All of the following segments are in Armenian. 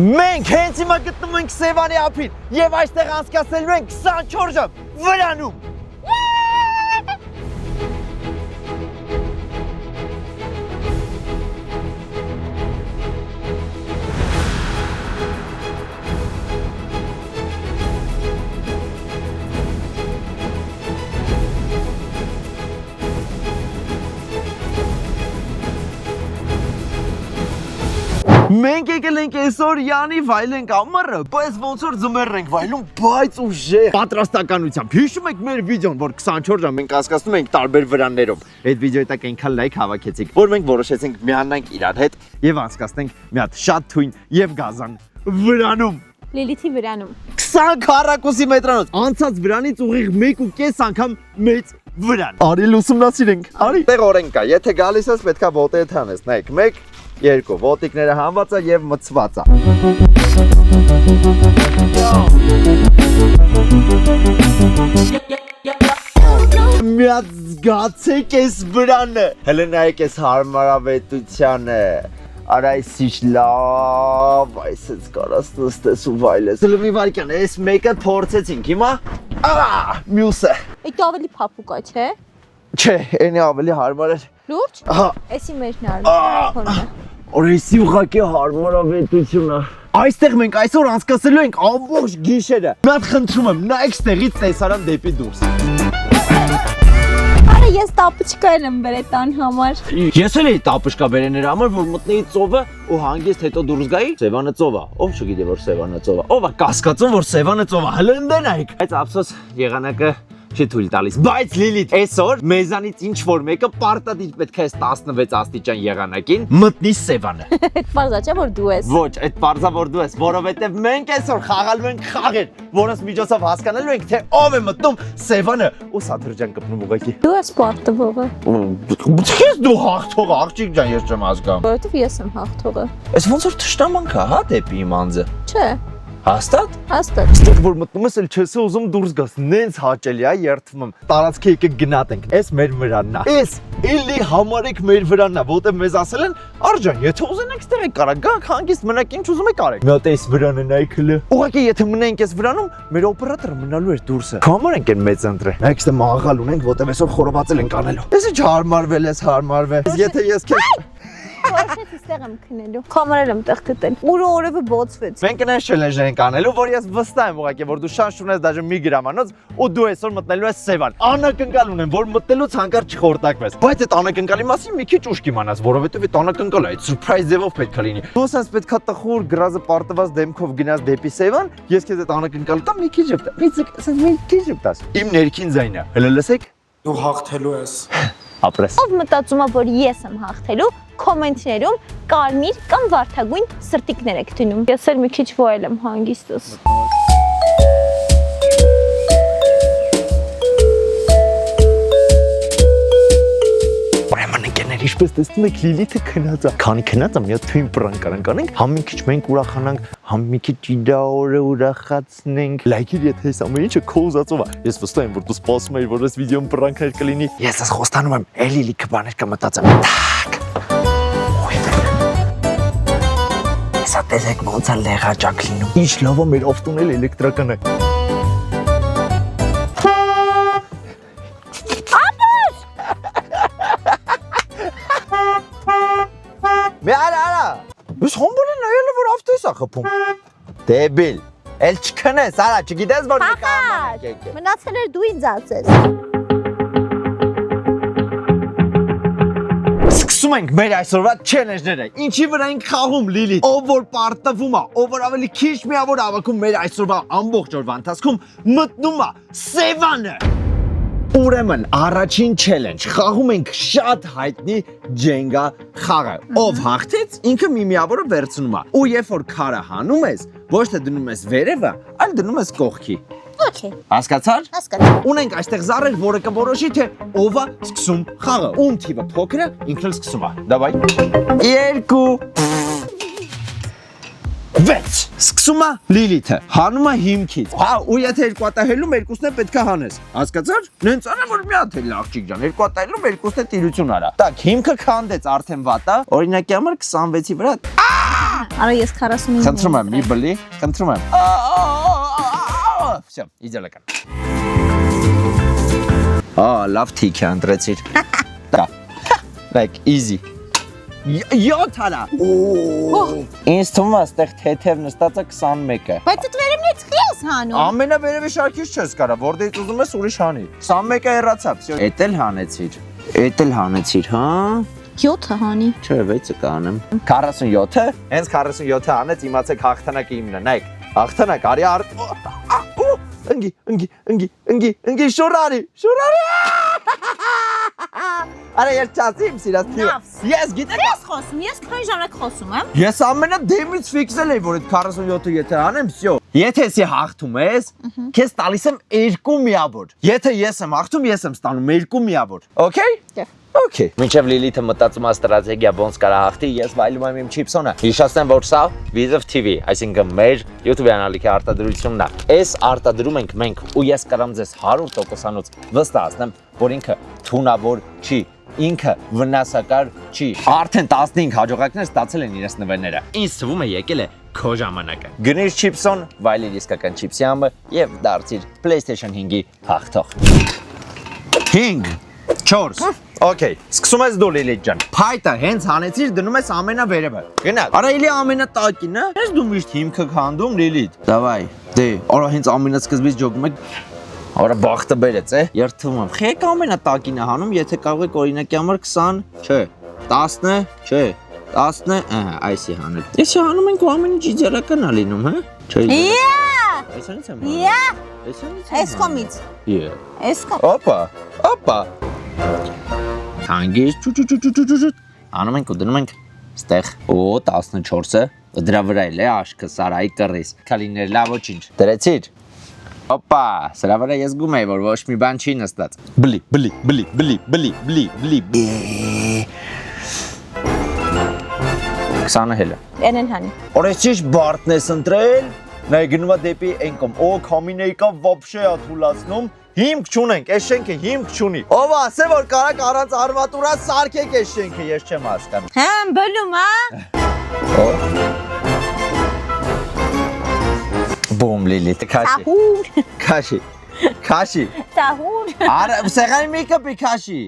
Մենք հենց հիմա գտնում ենք Սևանի ափին եւ այստեղ անցկացնելու ենք 24 ժամ վրանում։ Մենք եկել ենք այսօր Յանի վայելենք ամառը, բայց ոնց որ ձմեռ ենք վայելում, բայց ուժեղ պատրաստականությամբ։ Հիշում եք մեր վիդեոն, որ 24 ժամ մենք անցկացնում ենք տարբեր վրաններում։ Այդ վիդեոյի տակ այնքան լայք հավաքեցիք, որ մենք որոշեցինք միանանք իրար հետ եւ անցկացնենք մի հատ շատ թույն եւ գազան վրանում։ Լիլիթի վրանում։ 20 քառակուսի մետրանոց։ Անցած վրանից ուղիղ 1.5 անգամ մեծ վրան։ Արի ուսումնասիրենք։ Արի։ Տեղ օրենք կա, եթե գալիս ես պետքա ոտեդ հանես։ Նայեք, 1 2 ոտիկները հանված է եւ մցված է։ Մի հատ զգացեք այս վրանը։ Հələ նայեք այս հարմարավետությանը։ Արայսիչ լավ, այսպես կարաս նստես ու վայելես։ Հələ մի վարքյան, այս մեկը փորձեցինք, հիմա մյուսը։ Այդ ավելի փափուկ է, չէ։ Չէ, այնի ավելի հարմար է։ Լուրջ։ Ահա։ Էսի մերն արմունը։ Օրեսի ուղղակի հարմարավետությունը։ Այստեղ մենք այսօր անցկացնելու ենք ամբողջ գիշերը։ Մի հատ խնդրում եմ, նայեք ստեղից տեսարան դեպի դուրս։ Արա ես տապուչկա եմ բերել տան համար։ Ես էլ էի տապուչկա բերել նրա համար, որ մտնեի ծովը ու հանգիստ հետո դուրս գայի։ Սևանը ծով է։ Ով չգիտի որ Սևանը ծով է։ Ով է կասկածում որ Սևանը ծով է։ Հələ ընդ նայեք։ Բայց ափսոս եղանակը չի թույլ տալիս։ Բայց Լիլիթ, այսօր մեզանից ինչ որ մեկը պարտադիր պետք է 16 աստիճան եղանակին մտնի Սևանը։ Այդ բարձա չէ որ դու ես։ Ոչ, այդ բարձա որ դու ես, որովհետև մենք այսօր խաղալու ենք խաղեր, որոնց միջոցով հասկանալու ենք թե ով է մտնում Սևանը ու Սաթրջան կպնում ուղղակի։ Դու ես պարտվողը։ Ես դու հաղթողը, աղջիկ ջան, ես չեմ հասկանում։ Որովհետև ես եմ հաղթողը։ Այս ոնց որ թշնամանք է, հա, դեպի իմ անձը։ Չէ։ Հաստատ։ Հաստատ։ Ստեղ որ մտնում ես, էլ չես ուզում դուրս գաս, նենց հաճելի է, երթվում եմ։ Տարածքի եկեք գնատենք։ Էս մեր վրանն է։ Էս էլի համարեք մեր վրանն է, որտեղ մեզ ասել են, Արջան, եթե ուզենեք ստեղ եք կարա գաք, հանգիստ մնաք, ինչ ուզում եք արեք։ Մի հատ էս վրանը նայեք հələ։ Ուղղակի եթե մնայինք էս վրանում, մեր օպերատորը մնալու էր դուրսը։ Կամար ենք այն մեծ ընտրը։ Նայեք ստե մաղալ ունենք, որտեղ այսօր խորովածել ենք անելու։ Էս ինչ հարմարվել ես, հարմարվել։ Եթե ես քեզ Որոշեց ստեղ եմ քնելու։ Կամերել եմ տեղ գտել։ Ուրը օրևը բոցվեց։ Մենք նայես չելենժ ենք անելու, որ ես վստահ եմ ուղղակի, որ դու շանս ունես դաժե մի գրամանոց ու դու այսօր մտնելու ես Սևան։ Անակնկալ ունեմ, որ մտնելուց հանկարծ չխորտակվես։ Բայց այդ անակնկալի մասին մի քիչ ուշ կիմանաս, որովհետև այդ անակնկալը այդ սուրպրայզ ձևով պետք է լինի։ Դու ասես պետքա տխուր գրազը պարտված դեմքով գնաս դեպի Սևան, ես քեզ այդ անակնկալը տամ մի քիչ ժպտա։ Մի քիչ ժպտաս։ Իմ ներքին ձայնը։ Հələ լսեք։ Դու հաղթելու ես։ Ապրես։ Ով մտածում է որ ես եմ հաղթելու, կոմենտներում կարմիր կամ վարդագույն սրտիկներ եք դնում։ Ես էլ մի քիչ վայել եմ հանգիստս։ Ինչպես տեսնում եք Լիլիթը քնած է։ Քանի քնած է, մի հատ թույն պրանկ անենք, համ մի քիչ մենք ուրախանանք, համ մի քիչ իդաորը ուրախացնենք։ Լայքիր եթե այս ամեն ինչը քո ուզածով է։ Ես վստահ եմ որ դու սպասում ես որ այս վիդեոն պրանքներ կլինի։ Ես ես խոստանում եմ, էլի լիքը բաներ կմտածեմ։ Հեսա տեսեք ոնց է լեղաճակ լինում։ Ինչ լավ է մեր ավտոն էլ էլեկտրական է։ Ես հոմբոն են նայել որ ավտոյս է խփում։ Դեբիլ, էլ չքնես, արա, չգիտես որ մի կամանակ եկե։ Մնացել էր դու ինձ ասես։ Սկսում ենք մեր այսօրվա չելենջները։ Ինչի վրա ենք խաղում Լիլիթ։ Ով որ պարտվում է, ով որ ավելի քիչ միավոր հավաքում մեր այսօրվա ամբողջ օրվա ընթացքում մտնում է Սևանը։ Ուրեմն առաջին չելենջ խաղում ենք շատ հայտնի Ջենգա խաղը։ Ով հաղթեց, ինքը մի միավորը վերցնում է։ Ու երբ որ քարը հանում ես, ոչ թե դնում ես վերևը, այլ դնում ես կողքի։ Okay։ Հասկացար։ Հասկացա։ Ունենք այստեղ զառեր, որը կորոշի թե ով է սկսում խաղը։ Ում թիվը փոքր է, ինքն էլ սկսում է։ Դավայ։ 2 6 Սկսում է Լիլիթը, հանում է հիմքից։ Հա, ու եթե երկու հատ հելում, երկուսն է պետք է հանես։ Հասկացար։ Նենց արա որ մի հատ էլ աղջիկ ջան, երկու հատ հելում, երկուսն է տիրություն արա։ Так, հիմքը քանդեց արդեն վատա, օրինակի համար 26-ի վրա։ Արա ես 45 Խնդրում եմ, մի բլի, խնդրում եմ։ Всё, իդեալական։ Լավ թիք է ընտրեցիր։ Դա։ Like easy։ 7 հարա։ Ինձ թվում է, այստեղ թեթև նստած է 21-ը։ Բայց դու վերևից խի ես հանում։ Ամենավերևի շարքից չես կարա, որտեղից ուզում ես ուրիշ հանի։ 21-ը հեռացավ, всё։ Էդ էլ հանեցիր, հա։ 7-ը հանի։ Չէ, 6-ը կանեմ։ 47-ը, հենց 47-ը անեց, իմացեք հաղթանակը իմն է, նայեք։ Հաղթանակ, արի ընգի, շորարի։ Արա ես չասիմ սիրած թիվը։ Ես գիտեմ։ Ես խոսում, ես քանի ժամանակ խոսում եմ։ Ես ամենադեմից ֆիքսել էի, որ այդ 47-ը եթե անեմ, всё։ Եթե ես հաղթում ես, քեզ տալիս եմ 2 միավոր։ Եթե ես եմ հաղթում, ես եմ ստանում 2 միավոր։ Okay? Okay։ Մինչև Լիլիթը մտածում է ստրատեգիա ոնց կարա հաղթի, ես վայելում եմ իմ չիպսոնը։ Հիշեցնեմ, որ սա Vizov TV, այսինքն մեր YouTube անալիքի արտադրությունն է։ Այս արտադրում ենք մենք ու ես կարամ ձեզ 100%-անոց վստահեցնեմ, որ ինքը թունավոր չի, ինքը վնասակար չի։ Արդեն 15 հաջողակներ ստացել են իրենց նվերները։ Ինձ թվում է եկել է քո ժամանակը։ Գնիր չիպսոն, վայելիր իսկական չիպսի համը եւ դարձիր PlayStation 5-ի հաղթող։ 5 4 Okay, սկսում ես դու Լիլիթ ջան։ Փայտը հենց հանեցիր դնում ես ամենավերևը։ Գնալ։ Արա էլի ամենատակին, հա։ Ես դու միշտ հիմքը քանդում Լիլիթ։ Դավայ, դե, արա հենց ամենասկզբից ջոգում եք։ Արա բախտը բերեց, է։ Երթվում եմ։ Խեք ամենատակին է հանում, եթե կարող եք օրինակի համար 20, չէ, 10, չէ, 10, ահա, այսի հանել։ Ես հանում ենք ու ամեն ինչ իդեալական է լինում, հա։ Չէ։ Այսինքն եմ։ Այսինքն։ Այս կոմից։ Այս կոմ։ Օպա։ Հանգիստ անում ենք ու դնում ենք ստեղ օ 14-ը դրա վրա էլ է աշկը Սարայի կռիս քալիներ լավ ոչինչ դրեցիր օպա սրա վրա ես գում եի որ ոչ մի բան չի նստած բլի 20-ը հելը Էնեն հանի Օրես ճիշտ բարդն ես ընտրել նայ գնումա դեպի այն կողմ օ կամինեիկա вообще է թուլացնում Հիմք չունենք, այս շենքը հիմք չունի։ Ով ասե որ կարակ առանց արմատուրա սարքեք այս շենքը, ես չեմ հասկանում։ Համ բլում, հա։ Բոմ Լիլիթ, քաշի։ Տահուր։ Արա սեղանի մի կպի քաշի։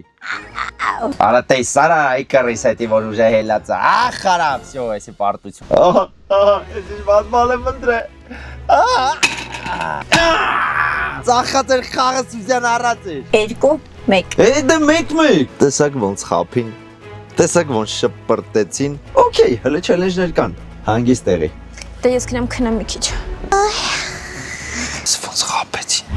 Արա տեսարա այ կռիս հետի որ ուժը հելած է։ Ախ խարավ, всё, էսի պարտություն։ Ես ինչ բացմալ եմ ընտրե։ Ծախած էր խաղը Սուզյան առած էր 2 1 Դե 1 Տեսակ ոնց խափին Տեսակ ոնց շպրտեցին Okay, հələ challenge-ներ կան Հանգիստ եղի Դե ես գնամ քնեմ մի քիչ Ոնց խափեցին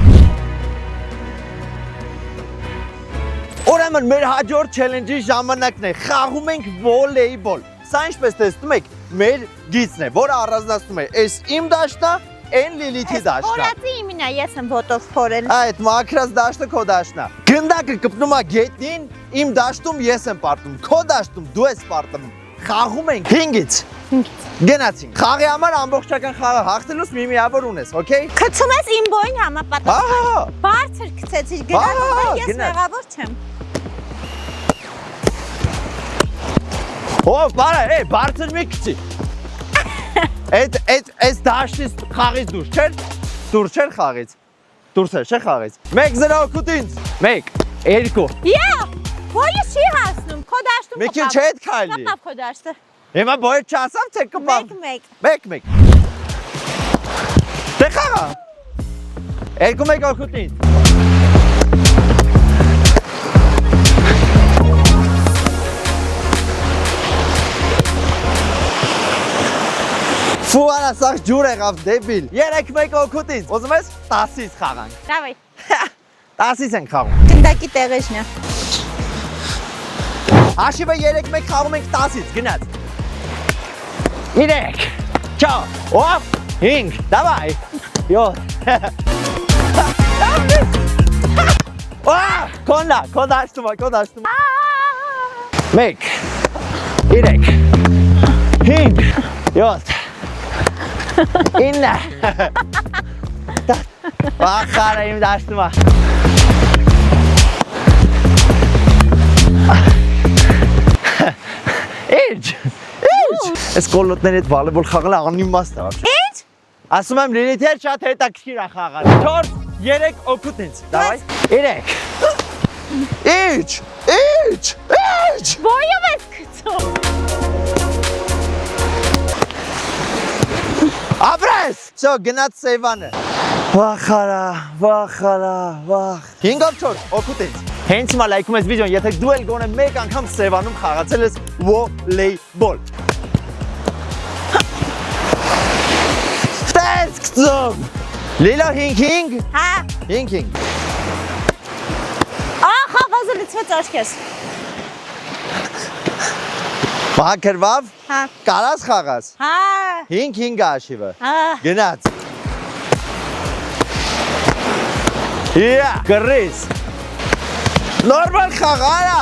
Ուրեմն մեր հաջորդ challenge-ի ժամանակն է Խաղում ենք վոլեյբոլ Սա ինչպես տեսնում եք մեր գիծն է որը առանձնացնում է Այս իմ դաշտը Են Լիլիթի դաշտն է Փորացի իմն է ես եմ ոտով փորել Այդ մաքրած դաշտը քո դաշտն է Գնդակը կպնում է գետնին Իմ դաշտում ես եմ պարտում Քո դաշտում դու ես պարտում Խաղում ենք 5-ից Գնացինք Խաղի համար ամբողջական խաղը հաղթելուց մի միավոր ունես, okay Գցում ես իմ բոյին համապատասխան Բարձր գցեցիր գնալ ես մեղավոր չեմ Ով բարա բարձր մի գցի Այս դաշտից խաղից դուրս չեր Դուրս չեր խաղից Դուրս էր չէ խաղից 1-0 օգուտ ինձ 1 2 Յա Ոյը չի հասնում քո դաշտում Մի քիչ հետ քայլի Կապավ քո դաշտը Հիմա բոյը չասավ թե կպավ 1 Դե խաղա 2-1 օգուտ ինձ Ֆու արա սաղ ջուր եղավ դեբիլ 3-1 օգուտ ինձ Ուզում ես 10-ից խաղանք Դավայ 10-ից ենք խաղում Գնդակի տեղեջն է Հաշիվը 3-1 խաղում ենք 10-ից գնաց 3 4 Օֆ 5 Դավայ 7 Քո դաշտում 1 3 5 7 Իննա Ախարը իմ դաշտում է Իրջը Այս կոլոտների հետ վոլեյբոլ խաղալը անիմաստ է вообще։ Ինչ։ Ասում եմ Լիլիթը շատ հետաքրքիր է խաղալ։ 4, 3 օգուտ ինձ։ Դավայ։ 3։ Ինչ։ Ո՞յով ես գցում։ Ապրես։ Всё, գնաց Սևանը։ Վախարա, վախ։ 5-ով 4 օգուտ ինձ։ Հենց հիմա լայքում ես վիդեոն, եթե դու էլ գոնե մեկ անգամ Սևանում խաղացել ես վոլեյբոլ։ Տեսքծում։ Լիլա 5-5։ Հա։ 5-5։ Խաղազը լցվեց աչքես։ Մաքրվավ։ Հա։ Կարաս խաղաս։ Հա։ 5-5 աշիվը։ Հա։ Գնաց։ Գրիս։ Նորմալ խաղարա։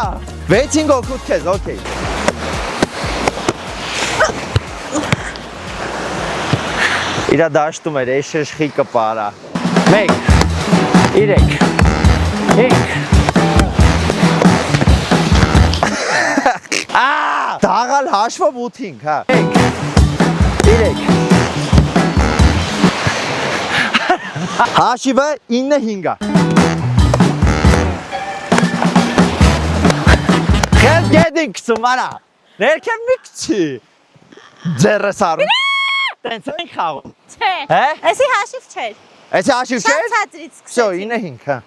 6-5 օգուտ քեզ, օքեյ։ Իրա դաշտում էր, էշեշխի կպարա։ 1, 3, 5։ Դաղալ հաշվով 8-5, հա։ 1, 3։ Հաշիվը 9-5 է։ Քեզ գեդին կսում արա։ Ներքև մի կցի։ Ձերս արում։ Տենց են խաղում։ Չէ։ Հե։ Էսի հաշիվ չէր։ Էսի հաշիվ չէր։ Ցածրից Всё, սկսեցի։ 9-5, հա։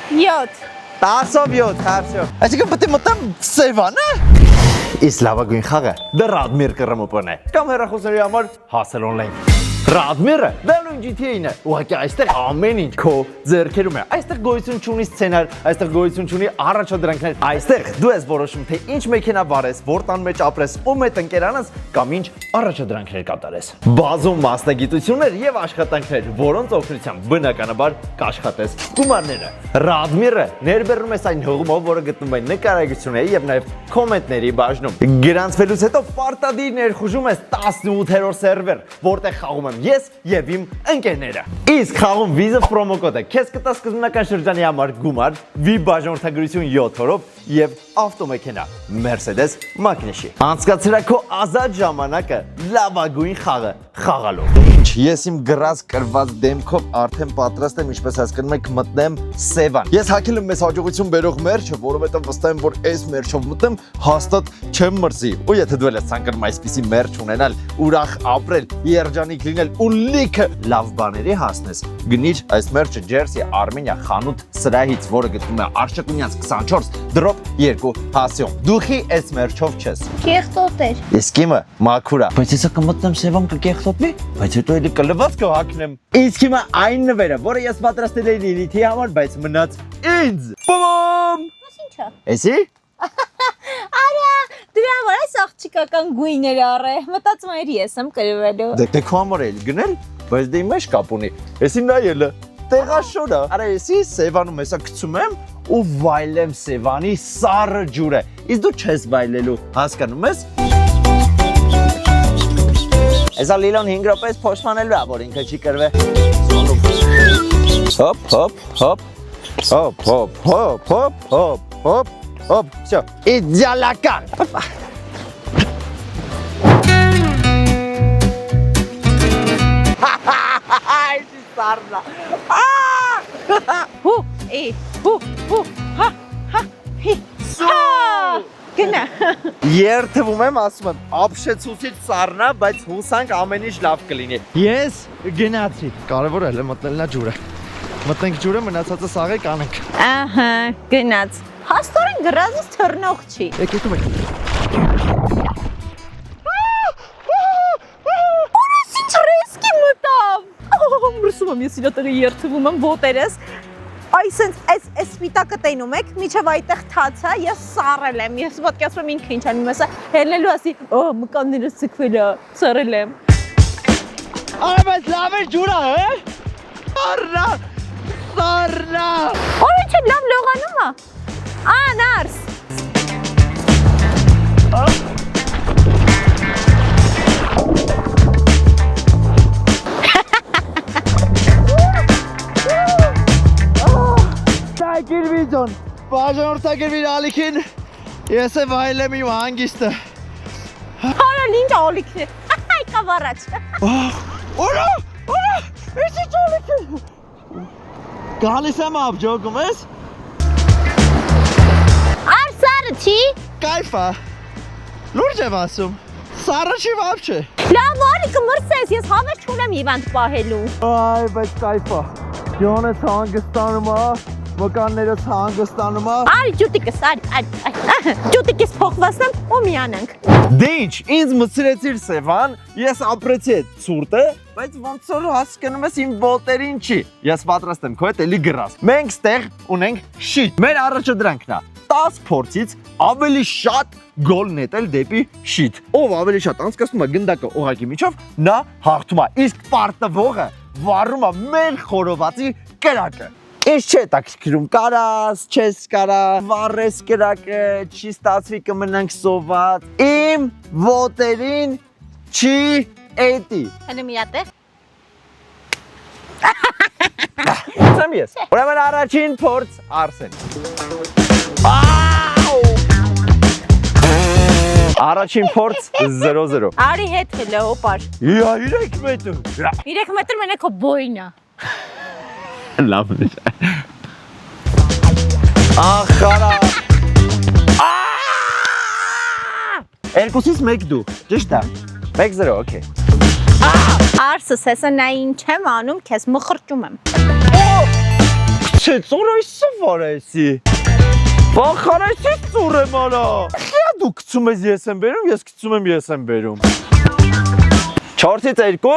7։ 10-ով 7, հա, всё։ Այսինքն պետք է մտամ Սևանը։ Իսկ լավագույն խաղը դա Ռադմիր կռմոպն է։ Կամ հեռախոսների համար հասել on-line։ Ռադմիրը դա նույն GTA-ն է։ Ուղղակի այստեղ ամեն ինչ քո ձեռքերում է։ Այստեղ գոյություն չունի սցենար, այստեղ գոյություն չունի առաջադրանքներ։ Այստեղ դու ես որոշում թե ինչ մեքենա վարես, որ տան մեջ ապրես, ում հետ ընկերանաս կամ ինչ առաջադրանքներ կատարես։ Բազում մասնագիտություններ եւ աշխատանքներ, որոնց օգնությամբ բնականաբար կաշխատես գումարները։ Ռադմիրը ներբեռնում է այն հողումով, որը գտնվում է նկարագրությունների եւ նաեւ կոմենտների բաժնում։ Գրանցվելուց հետո պարտադիր ներխուժում ես 18-րդ սերվեր, որտեղ խաղում եմ ես եւ իմ ընկերները։ Իսկ խաղում Visa promo կոդը քեզ կտա սկզբնական շրջանի համար գումար, VIP բաժանորդագրություն 7 օրով եւ ավտոմեքենա Mercedes մակնիշի։ Անցկացրա քո ազատ ժամանակը լավագույն խաղը խաղալով։ Ինչ, ես իմ գրած կրված դեմքով արդեն պատրաստ եմ, ինչպես հասկանում եք, մտնեմ Սևան։ Ես հակել եմ մեզ հաջողություն բերող մերչը, որովհետեւ վստահ եմ, որ այս մերչով մտեմ, հաստատ չեմ մրզի։ Ու եթե դու ես ցանկանում այսպիսի մերչ ունենալ, ուրախ ապրել, երջանիկ լինել ու լիքը լավ բաների հասնես, գնիր այս մերչը Jersey Armenia խանութ սրահից, որը գտնվում է Արշակունյաց 24, դրոպ 2 հասյոն։ Դուխի այս մերչով չես։ Կեղտոտ էր։ Իսկ իմը մաքուր է։ Բայց հեսա կմտնեմ Սևան կկեղտոտվի, բայց հետո էլի կլված կհակնեմ։ Իսկ հիմա այն նվերը, որը ես պատրաստել էի Լիլիթի համար, բայց մնաց ինձ։ Բոմ։ Ինչա։ Էսի։ Արա, դրա համար այս աղջիկական գույները առե։ Մտածում եմ ես եմ կրվելու։ Դե քո համար էլի գնել, բայց դե մեջ կապ ունի։ Էսի նայելը։ Տեղաշորա։ Արա էսի Սևանում հեսա գցում եմ ու վայելեմ Սևանի սառը ջուրը։ Իսկ դու չես վայելելու, հասկանում ես։ Էսա Լիլոն 5 րոպեից փոշմանելու է, որ ինքը չի կրվե։ Հոպ, հոպ, հոպ։ Հոպ, հոպ, հոպ, հոպ, հոպ, հոպ, հոպ, всё, իդեալական։ Այսի սառնա։ Հու, հա, հի։ Գնա։ Երթվում եմ, ասում եմ, ապշեցուցիչ սառնա, բայց հուսանք ամեն ինչ լավ կլինի։ Ես գնացի։ Կարևոր է մտնել նա ջուրը։ Մտնենք ջուրը, մնացածը սաղեք անենք։ Ահա, գնաց։ Հաստորեն գրազից թռնող չի։ Եկեք եք։ Որս ինչ ռիսկի մտավ։ Մրսում եմ ես իրա տեղը երթվում եմ ոտերես։ Այսենց այս սպիտակը տենում եք, միջև այդտեղ թացա, ես սառել եմ, ես պատկերացնում եմ ինքը ինչ անում եմ, ասա հելնելու ասի, մկաններս ցկվել է, սառել եմ։ Արա բայց լավ է ջուրը, հե։ Սառնա, սառնա։ Ինչ է լավ լողանում է։ Նարս։ Տայքիր վիզոն։ Բաժանորդագրվիր ալիքին, ես է վայելեմ իմ հանգիստը։ Հարալ ինչ ալիքն է։ Այ կավառաց։ Օրա, ես ինչ ալիք է։ Գալիս եմ ապջոգում ես։ Արսարը չի։ Կայֆա, լուրջ եմ ասում, սարը չի վապ չէ։ Լավ արիկը մրսես, ես հավեր չունեմ իվանդ պահելու։ Այ, բայց կայֆա, յոնես հանգստանում ա, մկաններս հանգստանում ա։ Արի ջուտիկս, արի, ջուտիկս փոխվասնեմ ու միանանք։ Դե ինչ, ինձ մցրեցիր Սևան, ես ապրեցի այդ ցուրտը, բայց ոնց որ հասկանում ես իմ ոտերին չի։ Ես պատրաստ եմ քո հետ էլի գրած։ Մենք ստեղ ունենք շիտ։ Մեր առաջադրանքն է 10 փորձից ավելի շատ գոլ նետել դեպի շիտ։ Ով ավելի շատ անցկացնում է գնդակը օղակի միջով, նա հաղթում է։ Իսկ պարտվողը վառում է մեր խորովածի կրակը։ Ինչ չէ տակսկրում կարաս, չես կարա, վառես կրակը, չի ստացվի կմնանք սոված, իմ ոտերին չի էտի։ Հենը միատ է։ Սամ ես, ուրեմն առաջին փորձ Արսեն։ Առաջին փորձ 0-0։ Արի հետ հելը օպար։ Իա 3 մետր։ 3 մետր մենակ քո բոյնա։ Լավ է։ Ախարա։ Երկուսից մեկ դու, ճիշտ է։ 1-0, օքեյ։ Արսս, հեսա նա ինչ եմ անում, քեզ մխրճում եմ։ Չէ, ծորայսը վարայսի։ Բախարայսի ծուր եմ արա։ Խիա դու կծում ես ես եմ բերում, ես կծում եմ ես եմ բերում։ 4-ից 2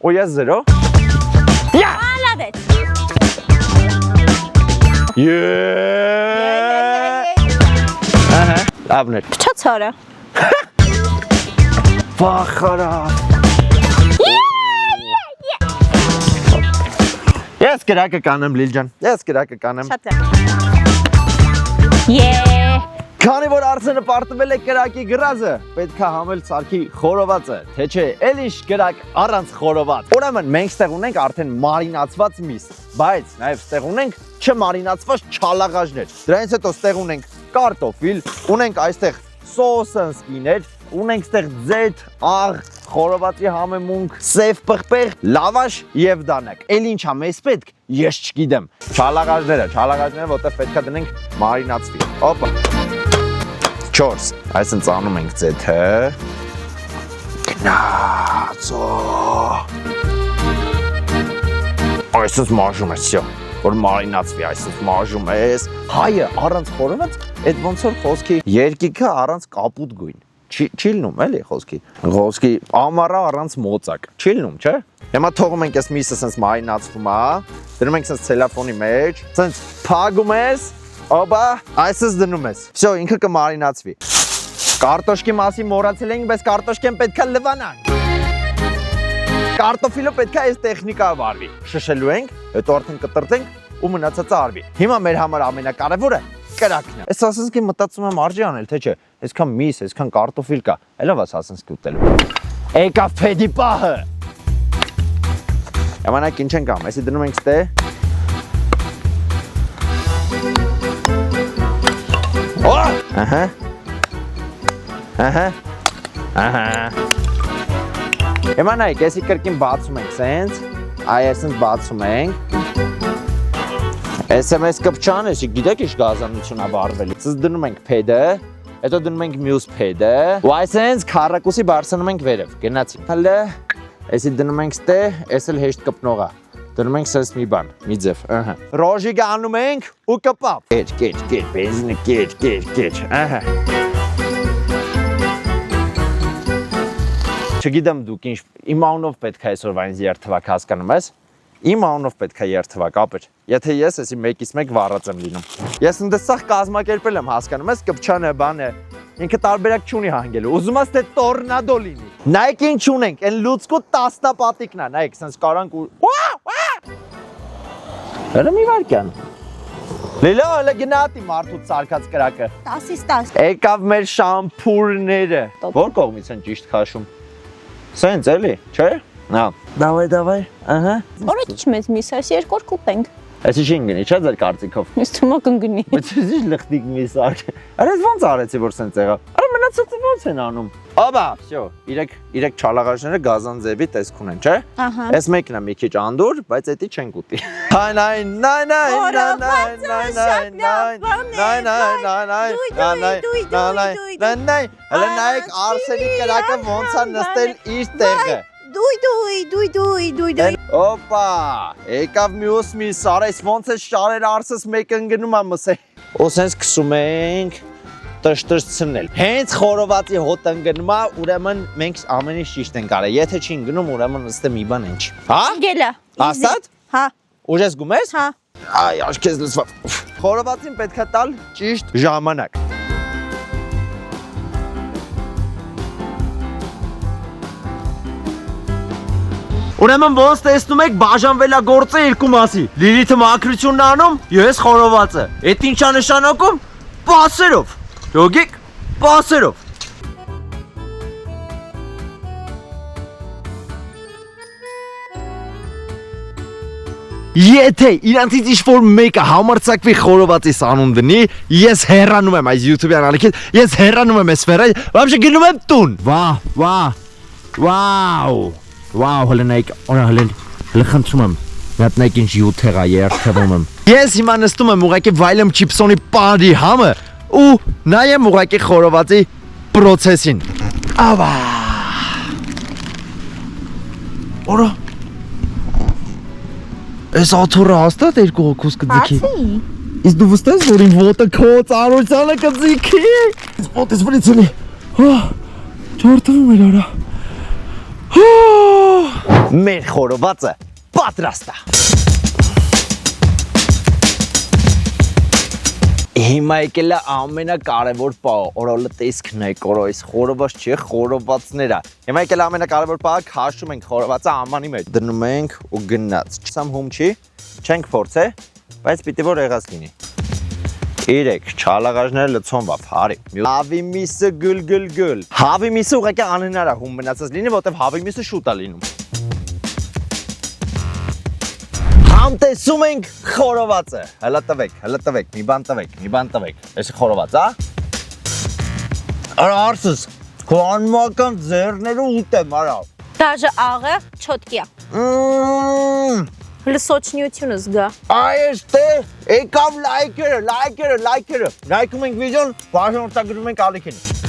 ու ես 0։ Ալավեց։ Ահա, լավն էր։ Փչա ցարը։ Բախարա։ Ես կրակը կանեմ Լիլ ջան։ Ես կրակը կանեմ։ Շատ եմ։ Քանի որ Արսենը պարտվել է կրակի գրազը, պետք է համել սարքի խորովածը, թե չէ, էլ ինչ կրակ առանց խորոված։ Ուրեմն մենք ստեղ ունենք արդեն մարինացված միս, բայց նաև ստեղ ունենք չմարինացված չալաղաժներ։ Դրանից հետո ստեղ ունենք կարտոֆիլ, ունենք այստեղ սոսանսկիներ, ունենք ստեղ ձեթ, աղ, խորովածի համեմունք, սև պղպեղ, լավաշ եւ դանակ։ Էլ ինչա մեզ պետք, ես չգիտեմ։ Չալաղաժները, որտեղ պետքա դնենք մարինացվի։ Օպա։ 4, այսինքն անում ենք ձեթը։ Գնացո։ Այսինքն մաժում ես, всё, որ մարինացվի, այսինքն մաժում ես։ Հայը առանց խորոված, այդ ոնց որ խոսքի երկիկը առանց կապուտ գույն։ Չի լնում էլի խոսքի ամառա առանց մոծակ, չի լնում, չէ։ Հիմա թողում ենք այս միսը սենց մարինացվում է, դնում ենք սենց ցելոֆոնի մեջ, սենց փագում ես, օբա, այսպես դնում ես։ Всё, ինքը կմարինացվի։ Կարտոշկի մասի մոռացել ենք, բայց կարտոշկեն պետքա լվանանք։ Կարտոֆիլը պետքա այս տեխնիկա վարվի։ Շշելու ենք, հետո արդեն կտրտենք ու մնացածը արվի։ Հիմա մեր համար ամենակարևորը կրակն է։ Այս ասենսկի մտածում եմ արժի անել, թե չէ։ Այսքան միս, այսքան կարտոֆիլ կա։ Էլով աս ասենսկի ուտելու։ Եկա ֆեդի պահը։ Yamanակ ինչ ենք անում, այսի դնում ենք ստե։ Ահա։ Yamanակ, այսի կրկին բացում ենք սենց, այ այսենց բացում ենք։ SMS կպչան, էսի գիտեք ինչ գազանություն ա վարվելի։ Սս դնում ենք փեդը, հետո դնում ենք մյուս փեդը, ու այսենց քառակուսի բարձրանում ենք վերև, գնացի։ Հələ, էսի դնում ենք ստե, էս էլ հեշտ կպնող ա։ Դնում ենք սենց մի բան, մի ձև, ահա։ Ռոժիկը անում ենք ու կպավ։ Կեչ, բենզինը կեչ, ահա։ Չգիտեմ դուք ինչ իմ անունով պետք է այսօրվա ինձ երթվակ հասկանում ես։ Իմ անունով պետք է երթվակ ապեր։ Եթե ես էսի մեկից մեկ վառած եմ լինում։ Ես ընդ սաղ կազմակերպել եմ, հասկանում ես, կպչան է, բան է։ Ինքը տարբերակ չունի հանգելու։ Ուզում ես թե տորնադո լինի։ Նայեք ինչ ունենք, այն լուցկու տասնապատիկն է, նայեք, սենց կարանք ու Հələ մի վարքյան։ Լիլա, հələ գնատի մարդուց սարկած կրակը։ 10-ից 10։ Եկավ մեր շամփուրները։ Որ կողմից են ճիշտ քաշում։ Սենց էլի, չէ՞։ Նա։ Դավայ, ահա։ Որը քիչ մեծ միս, այս երկու կուտենք։ Այսի շին գնի, չէ՞ ձեր կարծիքով։ Ես թվում է կընկնի։ Բայց ես լխտիկ մի սարք։ Արա ոնց արեցի որ սենց եղավ։ Արա մնացածը ոնց են անում։ Աբա, всё, իրեք չալաղաժները գազան ձևի տեսք ունեն, չէ՞։ Ահա։ Այս մեկն է մի քիչ անդուր, բայց էդի չենք ուտի։ Հələ նայեք Արսենի կրակը ոնց է նստել իր տեղը։ Դույ։ Օպա, եկավ մյուս մի սարես ոնց է շարեր Արսես մեկը ընկնում է մսե։ Ու սենց սկսում ենք տշտշցնել։ Հենց խորովածի հոտ ընկնում է, ուրեմն մենք ամեն ինչ ճիշտ ենք արել։ Եթե չի ընկնում, ուրեմն ըստ մի բան ինչ։ Հա? Գելա։ Ասած։ Հա։ Ուժես գումես։ Հա։ Այ, աշկես լսվա։ Խորովածին պետք է տալ ճիշտ ժամանակ։ Ուրեմն ոնց տեսնում եք բաժանվել է գործը երկու մասի։ Լիլիթը մաքրությունն է անում, ես խորովածը։ Էդ ի՞նչ է նշանակում։ Պասերով։ Լոգիկ, պասերով։ Եթե իրանցից ինչ-որ մեկը համարձակվի խորովածի սանուն դնի, ես հեռանում եմ այս YouTube-յան ալիքից, ես հեռանում եմ այս սֆերայից, вообще գնում եմ տուն։ Վաու, հələ նայեք, հələ խնդրում եմ, նայեք ինչ յութեղ է երթվում եմ։ Ես հիմա նստում եմ ուղղակի վայելում չիպսոնի պարի համը ու նայեմ ուղղակի խորովածի պրոցեսին։ Աբա։ Օրա։ Այս աթոռը հաստատ երկու հոգուս կձգի։ Իսկ դու վստահ ես որ իմ ոտը քո ծանոթյանը կձգի։ Ես ոտս վրիցելի։ Չարթվում էր արա։ Մեր խորովածը պատրաստ է։ Հիմա եկել է ամենակարևոր պահը, օրալը տեսքն է, կորո այս խորոված չի, խորովածները։ Հիմա եկել է ամենակարևոր պահը, քաշում ենք խորովածը ամանի մեջ։ Դնում ենք ու գնաց։ Չսամ հում չի, չենք փորձե, բայց պիտի որ եղած լինի։ 3 չալաղաժները լցոնվա, հարի։ Հավի միսը գլ։ Հավի միսը ուղղակի անհնար է հում մնացած լինի, որտեվ հավի միսը շուտ է լինում։ Համտեսում ենք խորովածը։ Հələ տվեք, մի բան տվեք։ Այս խորոված, հա։ Արա Արսես, քո անմական ձեռները ուտեմ, արա։ Դաժե աղը չոտկիա։ Հələ սոչնիությունը զգա։ Այս թե եկավ լայքերը։ Լայքում ենք վիդեոն, բաժանորդագրում ենք ալիքին։